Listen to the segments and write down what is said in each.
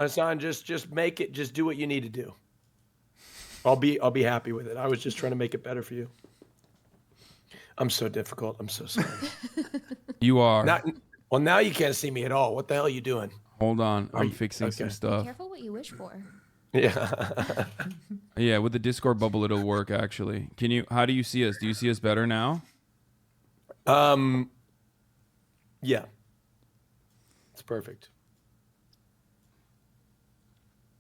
Hasan, just make it. Just do what you need to do. I'll be happy with it. I was just trying to make it better for you. I'm so difficult. I'm so sorry. You are. Not well. Now you can't see me at all. What the hell are you doing? Hold on. Are I'm you fixing some okay? Be stuff. careful what you wish for. Yeah. Yeah, with the Discord bubble, it'll work actually. How do you see us? Do you see us better now? Yeah. It's perfect.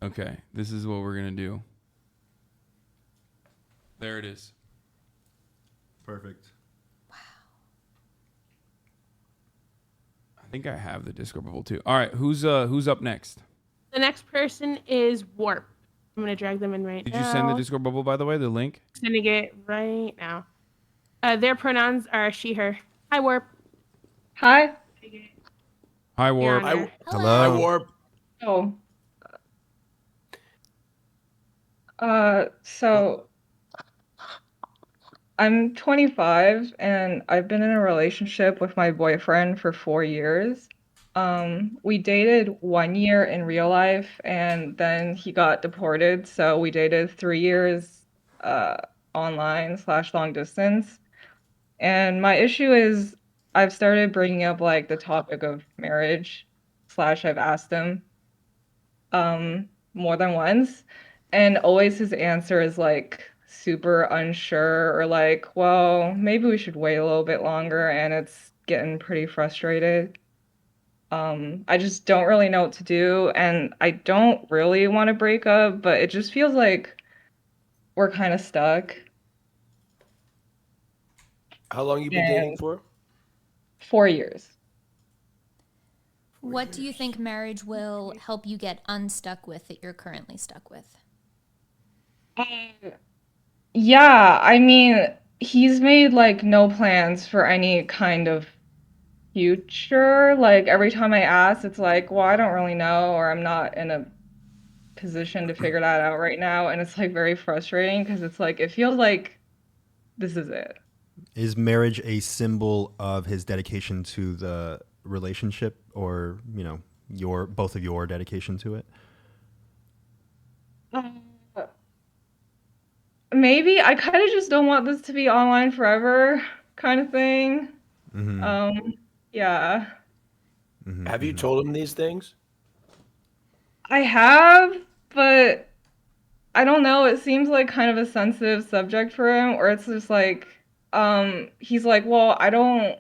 Okay, this is what we're gonna do. There it is. Perfect. I think I have the Discord bubble too. All right, who's up next? The next person is Warp. I'm gonna drag them in right now. Did you send the Discord bubble, by the way, the link? Sending it right now. Their pronouns are she, her. Hi, Warp. Hi. Hi, Warp. You're on there. Hi, Warp. Oh. So I'm 25 and I've been in a relationship with my boyfriend for 4 years. We dated 1 year in real life and then he got deported, so we dated 3 years online / long distance. And my issue is I've started bringing up like the topic of marriage / I've asked him more than once, and always his answer is like super unsure or like, well, maybe we should wait a little bit longer, and it's getting pretty frustrated. I just don't really know what to do, and I don't really want to break up, but it just feels like we're kind of stuck. How long you been dating for? 4 years. What do you think marriage will help you get unstuck with that you're currently stuck with? Yeah, I mean, he's made like no plans for any kind of future. Like every time I ask, it's like, well, I don't really know, or I'm not in a position to figure that out right now. And it's like very frustrating because it's like, it feels like this is it. Is marriage a symbol of his dedication to the relationship, or both of your dedication to it? Maybe I kind of just don't want this to be online forever kind of thing. Yeah. Have you told him these things? I have, but I don't know. It seems like kind of a sensitive subject for him, or it's just like, he's like, well, I don't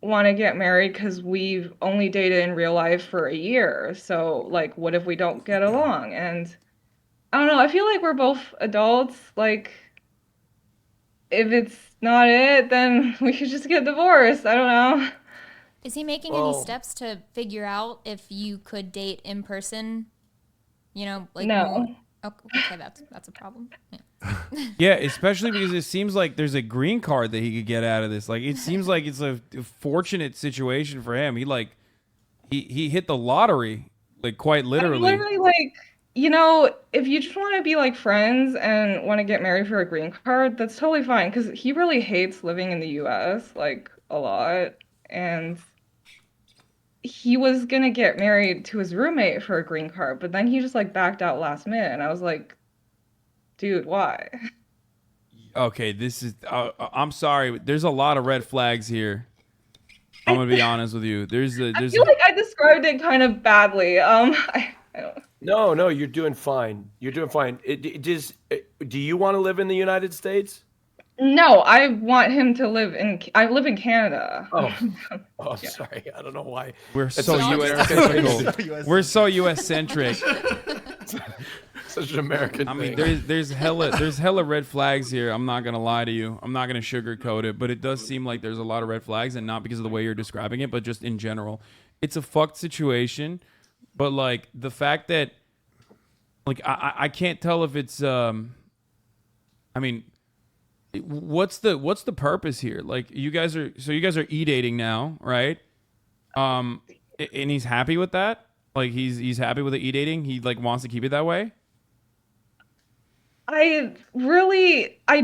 want to get married because we've only dated in real life for a year. So, like, what if we don't get along? And I don't know. I feel like we're both adults. Like, if it's not it, then we should just get divorced. I don't know. Is he making any steps to figure out if you could date in person? Like No. more. Okay, that's a problem. Yeah. Yeah, especially because it seems like there's a green card that he could get out of this. Like it seems like it's a fortunate situation for him. He hit the lottery, like quite literally. I'm literally like, if you just want to be like friends and want to get married for a green card, that's totally fine. Because he really hates living in the US, like a lot. And he was gonna get married to his roommate for a green card, but then he just like backed out last minute. And I was like, dude, why? Okay, this is. I'm sorry. There's a lot of red flags here. I'm gonna be honest with you. I feel like I described it kind of badly. I don't. No, you're doing fine. You're doing fine. Do you want to live in the United States? No, I want him to I live in Canada. I'm sorry. I don't know why. We're so US-centric. We're so US-centric. Such an American I mean, thing. there's hella red flags here. I'm not gonna lie to you. I'm not gonna sugarcoat it, but it does seem like there's a lot of red flags, and not because of the way you're describing it, but just in general. It's a fucked situation, but like the fact that, like, I can't tell if it's I mean, what's the purpose here? Like, you guys are e-dating now, right? And he's happy with that. Like he's happy with the e-dating. He like wants to keep it that way. I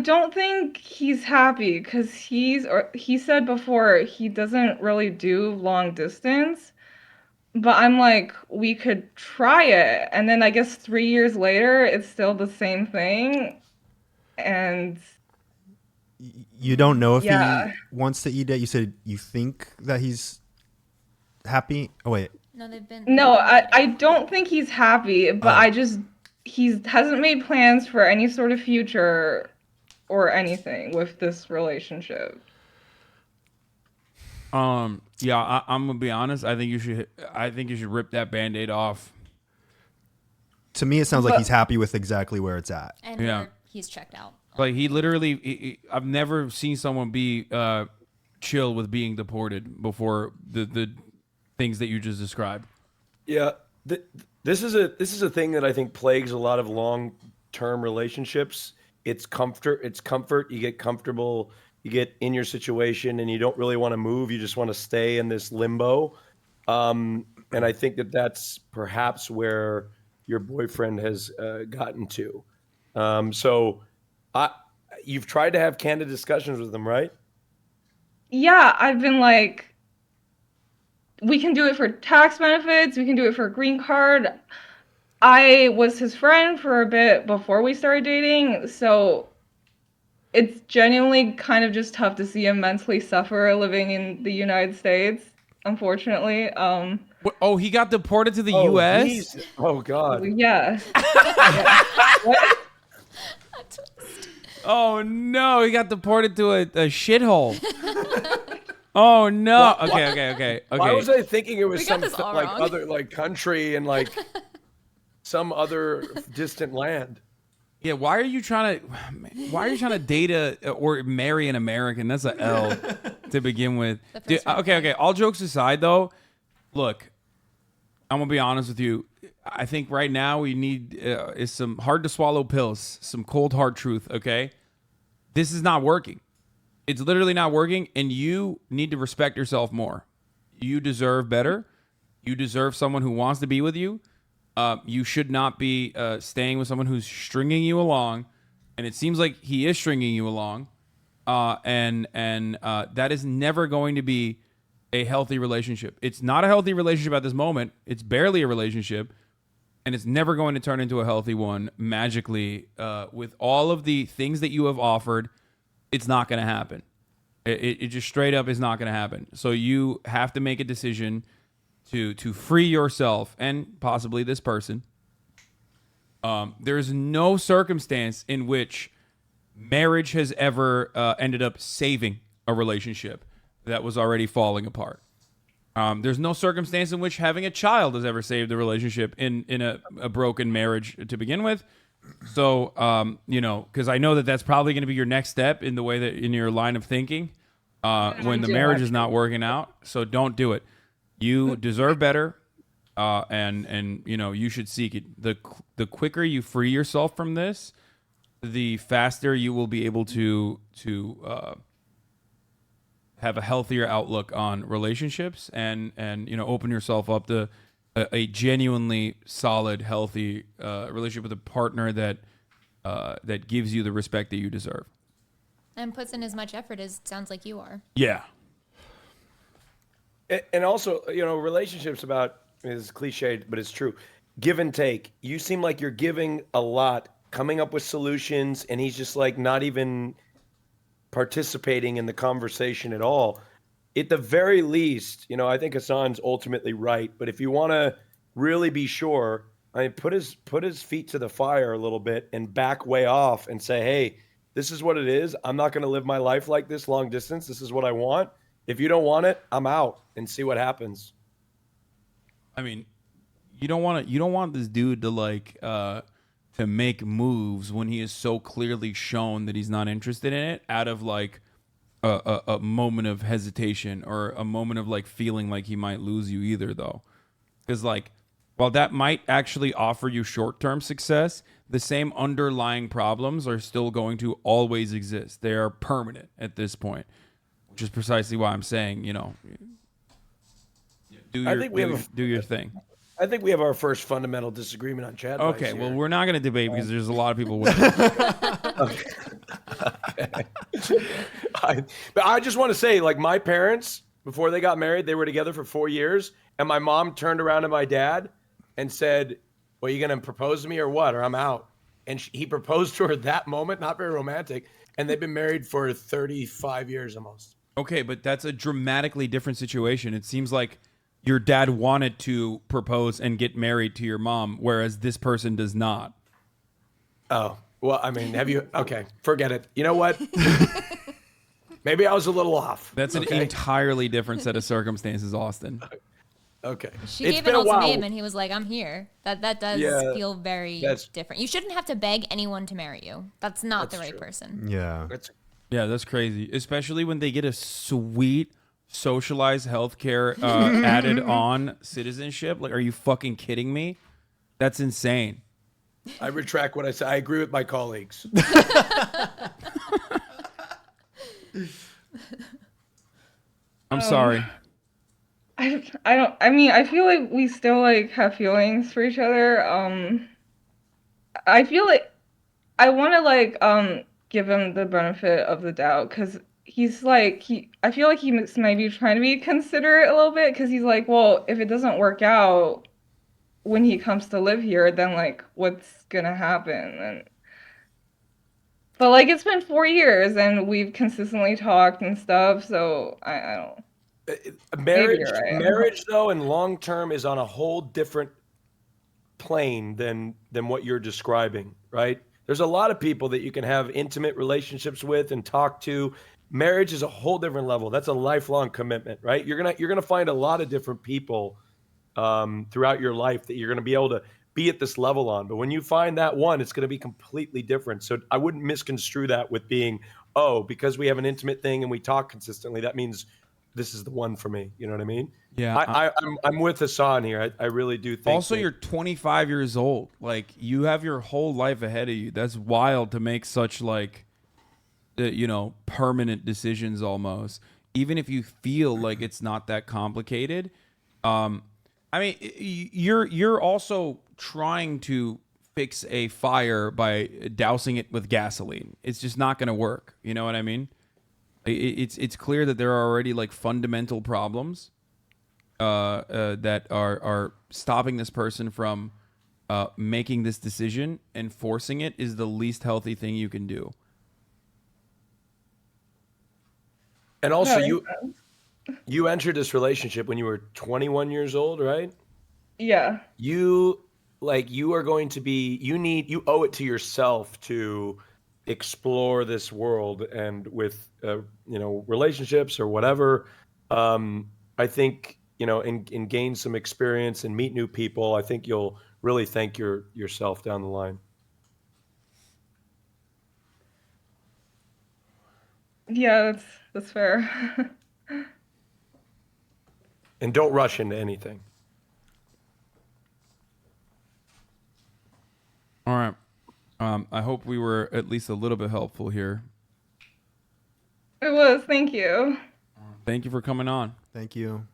don't think he's happy because he said before he doesn't really do long distance. but I'm like, we could try it. And then I guess 3 years later, it's still the same thing. And You don't know if he yeah, wants to eat it. You said you think that he's happy. Oh wait. No, no, I, dating. I don't think he's happy, but Oh. he hasn't made plans for any sort of future or anything with this relationship. Yeah, I'm gonna be honest. I think you should rip that Band-Aid off. To me, it sounds like But he's happy with exactly where it's at. And Yeah. he's checked out. Like he literally, I've never seen someone be chill with being deported before the things that you just described. Yeah, this is a thing that I think plagues a lot of long-term relationships. It's comfort. It's comfort. You get comfortable. You get in your situation, and you don't really want to move. You just want to stay in this limbo. And I think that that's perhaps where your boyfriend has gotten to. So, I you've tried to have candid discussions with him, right? yeah, I've been like, we can do it for tax benefits, we can do it for a green card. I was his friend for a bit before we started dating, so it's genuinely kind of just tough to see him mentally suffer living in the United States, unfortunately. Oh, he got deported to the Oh, U.S. geez. Oh, God. Yeah. Yeah. What? Oh no, he got deported to a shithole. Oh no. Okay. Why was I thinking it was We got some this all like wrong. other like country and like some other distant land? Yeah, why are you trying to date or marry an American? That's a L to begin with. The first Dude, red okay. All jokes aside, though, look, I'm gonna be honest with you. I think right now we need is some hard to swallow pills, some cold hard truth. Okay, this is not working. It's literally not working, and you need to respect yourself more. You deserve better. You deserve someone who wants to be with you. You should not be staying with someone who's stringing you along, and it seems like he is stringing you along, and that is never going to be a healthy relationship. It's not a healthy relationship at this moment. It's barely a relationship, and it's never going to turn into a healthy one magically. With all of the things that you have offered, it's not going to happen. It just straight up is not going to happen. So you have to make a decision to free yourself and possibly this person. There's no circumstance in which marriage has ever ended up saving a relationship that was already falling apart. There's no circumstance in which having a child has ever saved a relationship in a broken marriage to begin with. So, because I know that that's probably going to be your next step in the way that in your line of thinking when the do, marriage is not working out. So don't do it. You deserve better, and you should seek it. The quicker you free yourself from this, the faster you will be able to have a healthier outlook on relationships and open yourself up to a genuinely solid, healthy relationship with a partner that gives you the respect that you deserve. And puts in as much effort as it sounds like you are. Yeah. And also, relationships is cliched, but it's true. Give and take. You seem like you're giving a lot, coming up with solutions, and he's just like not even participating in the conversation at all. At the very least, I think Hasan's ultimately right. But if you want to really be sure, put his feet to the fire a little bit and back way off and say, hey, this is what it is. I'm not going to live my life like this long distance. This is what I want. If you don't want it, I'm out, and see what happens. I mean, you don't want this dude to make moves when he is so clearly shown that he's not interested in it out of like a moment of hesitation or a moment of like feeling like he might lose you either, though. Because like while that might actually offer you short-term success, the same underlying problems are still going to always exist. They are permanent at this point, which is precisely why I'm saying, do your thing. I think we have our first fundamental disagreement on Chadvice. Okay, well, we're not going to debate because there's a lot of people with But I just want to say, like, my parents, before they got married, they were together for 4 years, And my mom turned around to my dad and said, well, you going to propose to me or what? Or I'm out. And he proposed to her that moment, not very romantic. And they've been married for 35 years almost. Okay, but that's a dramatically different situation. It seems like your dad wanted to propose and get married to your mom, whereas this person does not. Oh, well, I mean, okay, forget it. You know what? Maybe I was a little off. That's an entirely different set of circumstances, Austin. Okay. She It's gave been an a while. ultimatum, and he was like, "I'm here." That does feel very different. You shouldn't have to beg anyone to marry you. That's not the right person. Yeah. Yeah, that's crazy. Especially when they get a sweet socialized healthcare added on citizenship. Like, are you fucking kidding me? That's insane. I retract what I said. I agree with my colleagues. I'm sorry. I feel like we still like have feelings for each other. I feel like I want to like give him the benefit of the doubt because he's like I feel like he might be trying to be considerate a little bit because he's like, well, if it doesn't work out when he comes to live here, then like what's gonna happen? But like it's been 4 years and we've consistently talked and stuff, so I don't. Marriage though, and long term is on a whole different plane than what you're describing, right? There's a lot of people that you can have intimate relationships with and talk to. Marriage is a whole different level. That's a lifelong commitment, right? You're gonna find a lot of different people throughout your life that you're gonna be able to be at this level on. But when you find that one, it's gonna be completely different. So I wouldn't misconstrue that with being, oh, because we have an intimate thing and we talk consistently, that means this is the one for me. You know what I mean? Yeah. I'm with Hasan here. I really do think. Also, you're 25 years old. Like, you have your whole life ahead of you. That's wild to make such like, permanent decisions almost. Even if you feel like it's not that complicated. I mean, you're also trying to fix a fire by dousing it with gasoline. It's just not going to work. You know what I mean? It's clear that there are already like fundamental problems that are stopping this person from making this decision, and forcing it is the least healthy thing you can do. And also, you entered this relationship when you were 21 years old, right? Yeah. You are going to be. You owe it to yourself to explore this world, and with relationships or whatever. I think and gain some experience and meet new people. I think you'll really thank yourself down the line. Yeah, that's fair. And don't rush into anything. All right. I hope we were at least a little bit helpful here. It was. Thank you. Thank you for coming on. Thank you.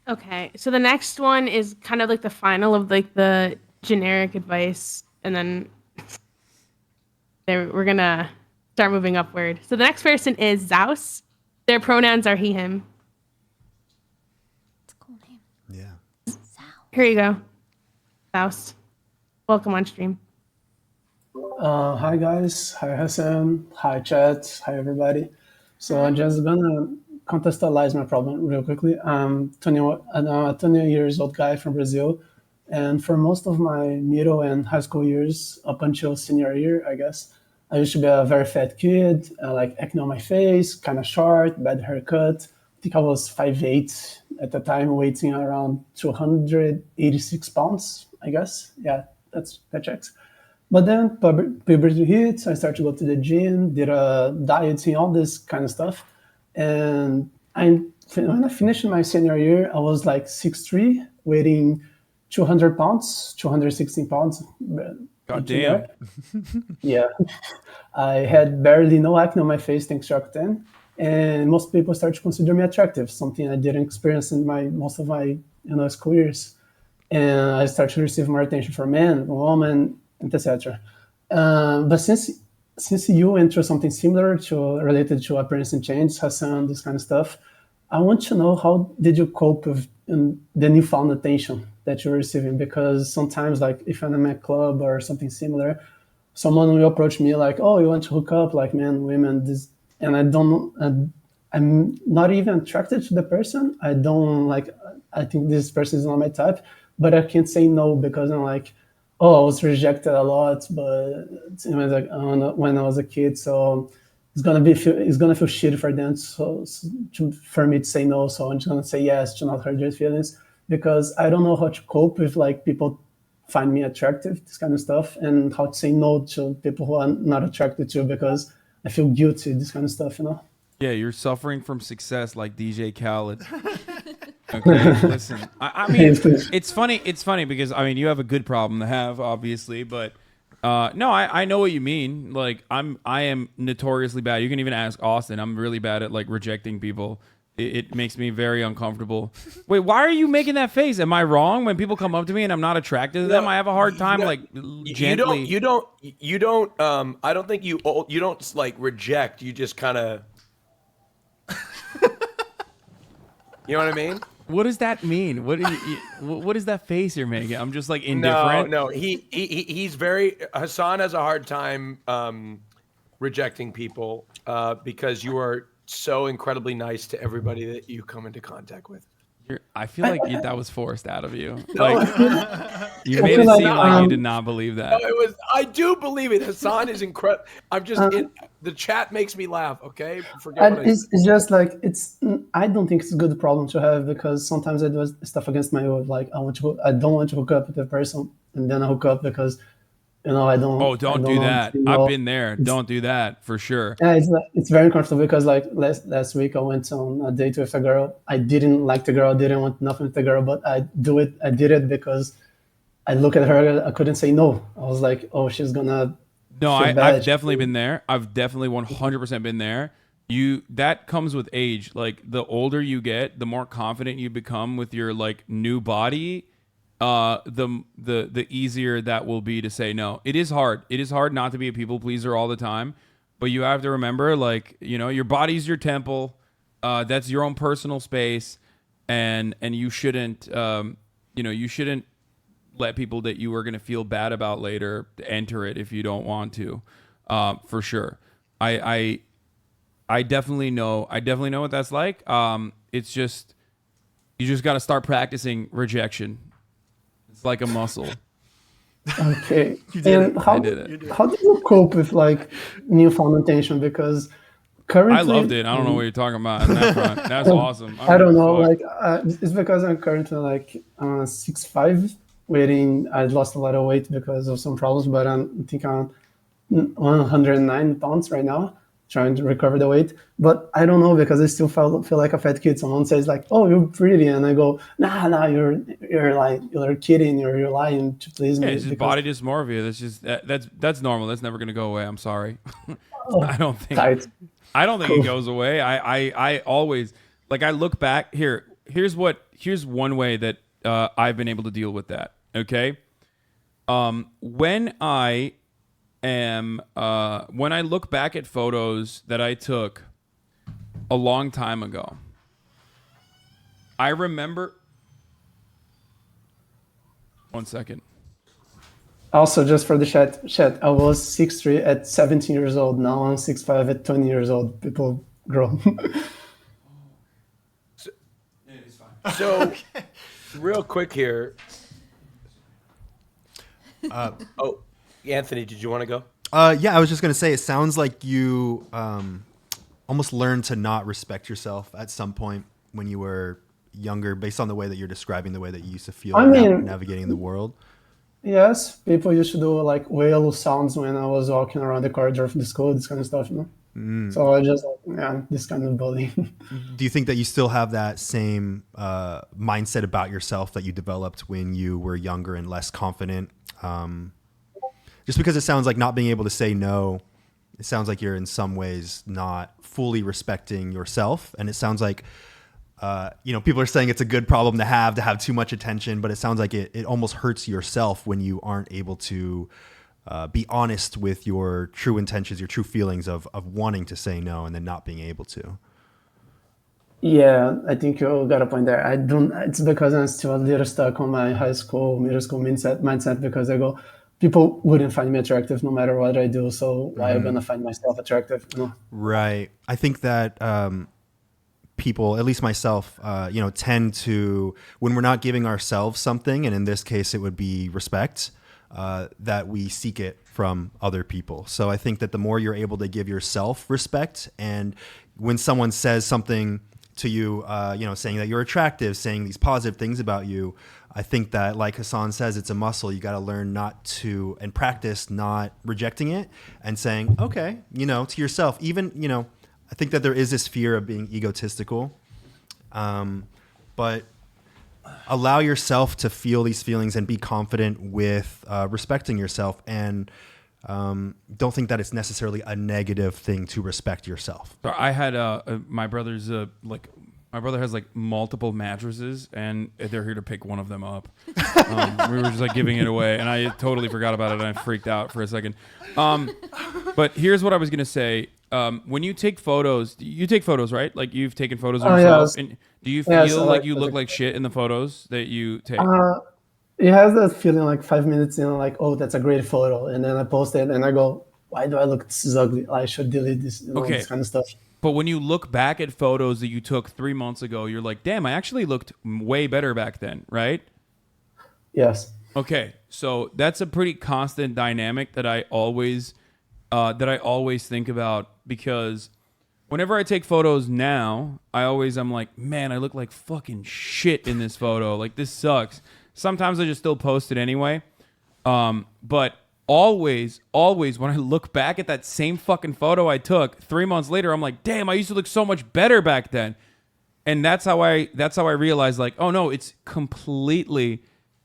Okay, so the next one is kind of like the final of like the generic advice, and then we're gonna start moving upward. So the next person is Zaus. Their pronouns are he, him. It's a cool name. Yeah. Here you go, Zaus. Welcome on stream. Hi guys, hi Hasan, hi chat, hi everybody. So I'm just gonna contextualize my problem real quickly. I'm a 20 years old guy from Brazil, and for most of my middle and high school years, up until senior year, I guess, I used to be a very fat kid, like acne on my face, kind of short, bad haircut. I think I was 5'8" at the time, weighing around 286 pounds, I guess. Yeah, that checks. But then puberty hits, I started to go to the gym, did a diet and all this kind of stuff. And when I finished my senior year, I was like 6'3", weighing 200 pounds, 216 pounds. God damn. Yeah. I had barely no acne on my face thanks to Octane. And most people start to consider me attractive, something I didn't experience in most of my school years. And I started to receive more attention from men, women, and etc. But since you went through something similar related to appearance and change, Hasan, this kind of stuff, I want to know how did you cope with the newfound attention that you're receiving? Because sometimes, like if I'm at a club or something similar, someone will approach me like, "Oh, you want to hook up?" Like, man, women, this, and I don't. I'm not even attracted to the person. I don't like. I think this person is not my type, but I can't say no because I'm like, oh, I was rejected a lot, but it was like when I was a kid, so it's gonna feel shitty for them. For me to say no, so I'm just gonna say yes to not hurt their feelings because I don't know how to cope with like people find me attractive, this kind of stuff, and how to say no to people who I'm not attracted to because I feel guilty, this kind of stuff, you know. Yeah, you're suffering from success like DJ Khaled. Okay, listen. I mean, Yes, please. it's funny. It's funny because I mean, you have a good problem to have, obviously, but no, I know what you mean. Like, I am notoriously bad. You can even ask Austin. I'm really bad at like rejecting people. It makes me very uncomfortable. Wait, why are you making that face? Am I wrong when people come up to me and I'm not attracted to them? I have a hard time like gently. You don't. I don't think you don't like reject. You just kind of. You know what I mean? What does that mean? What is that face you're making? I'm just like indifferent. No. He's very. Hasan has a hard time rejecting people because you are so incredibly nice to everybody that you come into contact with. I feel like that was forced out of you. No, Like you made it like, seem like you did not believe that. No, it was. I do believe it. Hasan is incredible. I'm just. The chat makes me laugh. Okay, forget what I said. It's just like I don't think it's a good problem to have because sometimes I do stuff against my will. Like I don't want to hook up with a person, and then I hook up because I don't. Oh, don't do that. I've been there. Don't do that for sure. Yeah, it's very uncomfortable because like last week I went on a date with a girl. I didn't like the girl. I didn't want nothing with the girl, but I did it because I look at her. I couldn't say no. I was like, oh, she's gonna. No, feel I've bad. definitely been there. I've definitely 100% been there. That comes with age. Like the older you get, the more confident you become with your like new body. The easier that will be to say no. It is hard. It is hard not to be a people pleaser all the time, but you have to remember, like, your body's your temple. That's your own personal space, and you shouldn't, you shouldn't let people that you are going to feel bad about later enter it if you don't want to, for sure. I definitely know. I definitely know what that's like. It's just you just got to start practicing rejection. It's like a muscle. Okay. You did And it. how I did it. how did you cope with like newfound attention? Because currently I loved it. I don't know what you're talking about on that front. That's awesome. I don't know. Fuck. Like it's because I'm currently like 6'5", waiting. I lost a lot of weight because of some problems, but I think I'm 109 pounds right now, trying to recover the weight. But I don't know because I still feel like a fat kid. Someone says like, "Oh, you're pretty," and I go, "Nah, you're like you're kidding. You're lying to please me." Yeah, it's just because- body dysmorphia. That's just that's normal. That's never gonna go away. I'm sorry. I don't think Tight. it goes away. I always like I look back here. Here's one way that I've been able to deal with that. Okay, when I look back at photos that I took a long time ago, I remember. One second. Also, just for the chat, I was 6'3" at 17 years old. Now I'm 6'5" at 20 years old. People grow. So, real quick here. Oh, Anthony, did you want to go? Yeah, I was just gonna say. It sounds like you almost learned to not respect yourself at some point when you were younger, based on the way that you're describing the way that you used to feel I mean- navigating the world. Yes, people used to do like whale sounds when I was walking around the corridor of the school, this kind of stuff, So I just this kind of bullying. Do you think that you still have that same mindset about yourself that you developed when you were younger and less confident? Just because it sounds like not being able to say no, it sounds like you're in some ways not fully respecting yourself, and it sounds like people are saying it's a good problem to have too much attention, but it sounds like it almost hurts yourself when you aren't able to be honest with your true intentions, your true feelings of wanting to say no and then not being able to. Yeah, I think you got a point there. I don't. It's because I'm still a little stuck on my high school, middle school mindset. Because I go, people wouldn't find me attractive no matter what I do. So why am I gonna find myself attractive? You know? Right. I think that people, at least myself, tend to, when we're not giving ourselves something, and in this case, it would be respect, that we seek it from other people. So I think that the more you're able to give yourself respect, and when someone says something to you, saying that you're attractive, saying these positive things about you, I think that, like Hasan says, it's a muscle. You got to learn not to, and practice not rejecting it and saying, okay, to yourself, even, I think that there is this fear of being egotistical, but allow yourself to feel these feelings and be confident with respecting yourself, and don't think that it's necessarily a negative thing to respect yourself. So I had my brother's my brother has like multiple mattresses, and they're here to pick one of them up. We were just like giving it away, and I totally forgot about it, and I freaked out for a second. But here's what I was gonna say. When you take photos, you take photos, right? Like you've taken photos of yourself. Yes. And do you Yes, feel I like like you look photos. like shit in the photos that you take? It has that feeling like 5 minutes in, like, oh, that's a great photo, and then I post it, and I go, why do I look this ugly? I should delete this, Okay. this kind of stuff. But when you look back at photos that you took 3 months ago, you're like, damn, I actually looked way better back then, right? Yes. Okay, so that's a pretty constant dynamic that I always think about, because whenever I take photos now, I'm like, man, I look like fucking shit in this photo. Like, this sucks. Sometimes I just still post it anyway. But always when I look back at that same fucking photo I took 3 months later, I'm like, damn, I used to look so much better back then. And that's how I realized, like, oh no, it's completely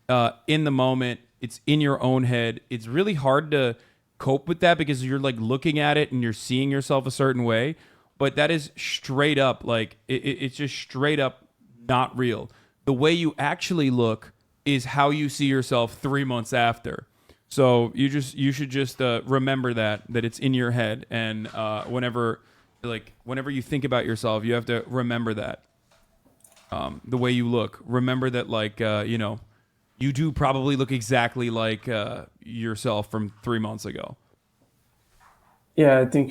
in the moment. It's in your own head. It's really hard to cope with that because you're like looking at it and you're seeing yourself a certain way. But that is straight up, like, it's just straight up not real. The way you actually look is how you see yourself 3 months after. So you should just remember that it's in your head, and whenever you think about yourself, you have to remember that the way you look. Remember that, like, you do probably look exactly like yourself from 3 months ago. Yeah, I think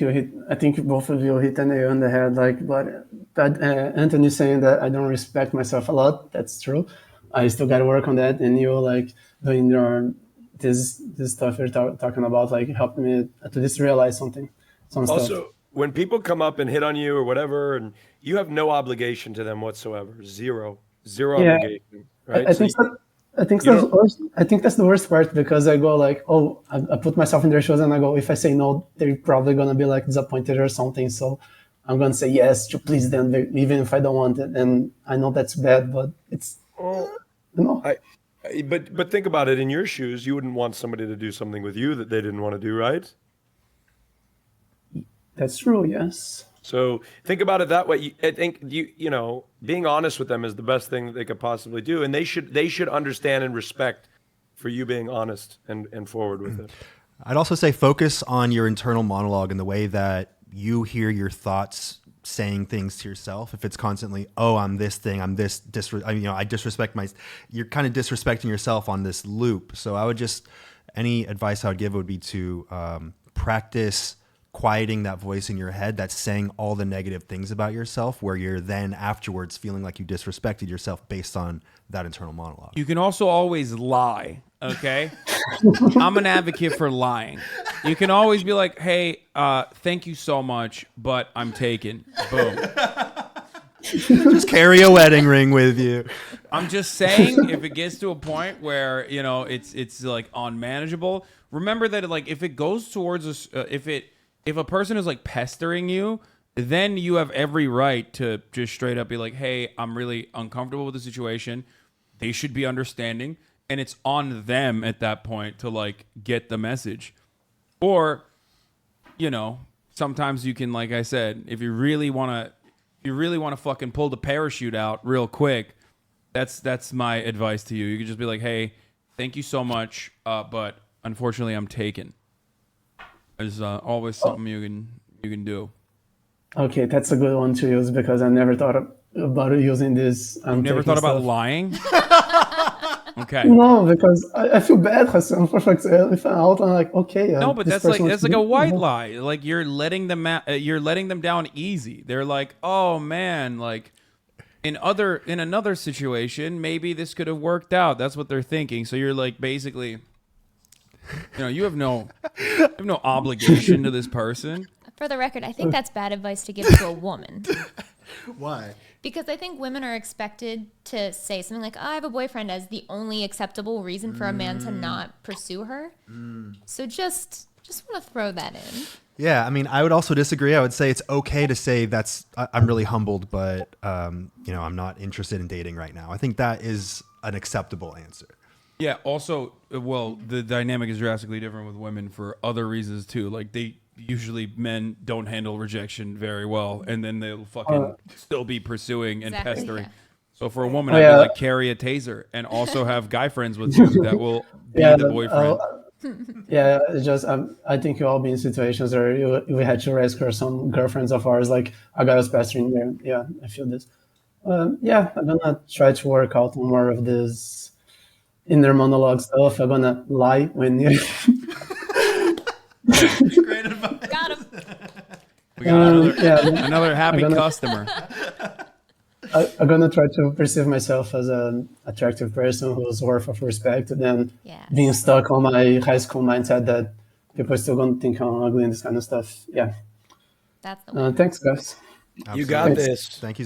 both of you hit the nail on the head. Like, but Anthony saying that I don't respect myself a lot. That's true. I still got to work on that. And you like doing this stuff you're talking about, like, helped me to least realize some stuff. Also, when people come up and hit on you or whatever, and you have no obligation to them whatsoever, zero Yeah, obligation, right? I think that, you don't. I think that's the worst part, because I go like, oh, I put myself in their shoes, and I go, if I say no, they're probably gonna be like disappointed or something. So I'm gonna say yes to please them, even if I don't want it. And I know that's bad, but it's Well, you know. but think about it. In your shoes, you wouldn't want somebody to do something with you that they didn't want to do, right? That's true. Yes. So think about it that way. I think being honest with them is the best thing that they could possibly do, and they should understand and respect for you being honest and forward with it. I'd also say focus on your internal monologue and the way that you hear your thoughts saying things to yourself. If it's constantly, oh, I'm this thing, I'm this, I disrespect you're kind of disrespecting yourself on this loop. So any advice I would give would be to practice quieting that voice in your head that's saying all the negative things about yourself, where you're then afterwards feeling like you disrespected yourself based on that internal monologue. You can also always lie, okay? I'm an advocate for lying. You can always be like, hey, thank you so much, but I'm taken. Boom. Just carry a wedding ring with you. I'm just saying, if it gets to a point where, it's like unmanageable, remember that, like, if it goes towards us, if a person is like pestering you, then you have every right to just straight up be like, hey, I'm really uncomfortable with the situation. They should be understanding. And it's on them at that point to like get the message. Or, sometimes you can, like I said, if you really want to fucking pull the parachute out real quick, that's my advice to you. You can just be like, hey, thank you so much, but unfortunately I'm taken. There's always something you can do. Okay, that's a good one to use, because I never thought about using this. You never taking thought about stuff. lying? Okay. No, because I feel bad, Hassan. For example, if I'm out, I'm like, okay. No, but this that's like person that's wants like to a do- white lie. Like you're letting them you're letting them down easy. They're like, "Oh man, like in another situation, maybe this could have worked out." That's what they're thinking. So you're like basically you have no obligation to this person. For the record, I think that's bad advice to give to a woman. Why? Because I think women are expected to say something like, "Oh, I have a boyfriend," as the only acceptable reason for a man to not pursue her. So just want to throw that in. Yeah, I mean, I would also disagree. I would say it's okay to say I'm really humbled, but I'm not interested in dating right now. I think that is an acceptable answer. Yeah, also, well, the dynamic is drastically different with women for other reasons too. Like men don't handle rejection very well, and then they'll fucking still be pursuing and Exactly, pestering. yeah. So for a woman, Oh, I'd yeah. be like, carry a taser and also have guy friends with you that will be the boyfriend. Yeah, it's just I think you all be in situations where we had to rescue some girlfriends of ours. Like I got us pestering there. Yeah, I feel this. Yeah, I'm gonna try to work out more of this inner monologue stuff. I'm gonna lie when you. Great advice. Got him. We got Yeah, another happy gonna- customer. I'm gonna try to perceive myself as an attractive person who's worth of respect, than Yes. being stuck on my high school mindset that people are still gonna think I'm ugly and this kind of stuff. Yeah. That's the one. Thanks, guys. You got Absolutely. this. Thank you.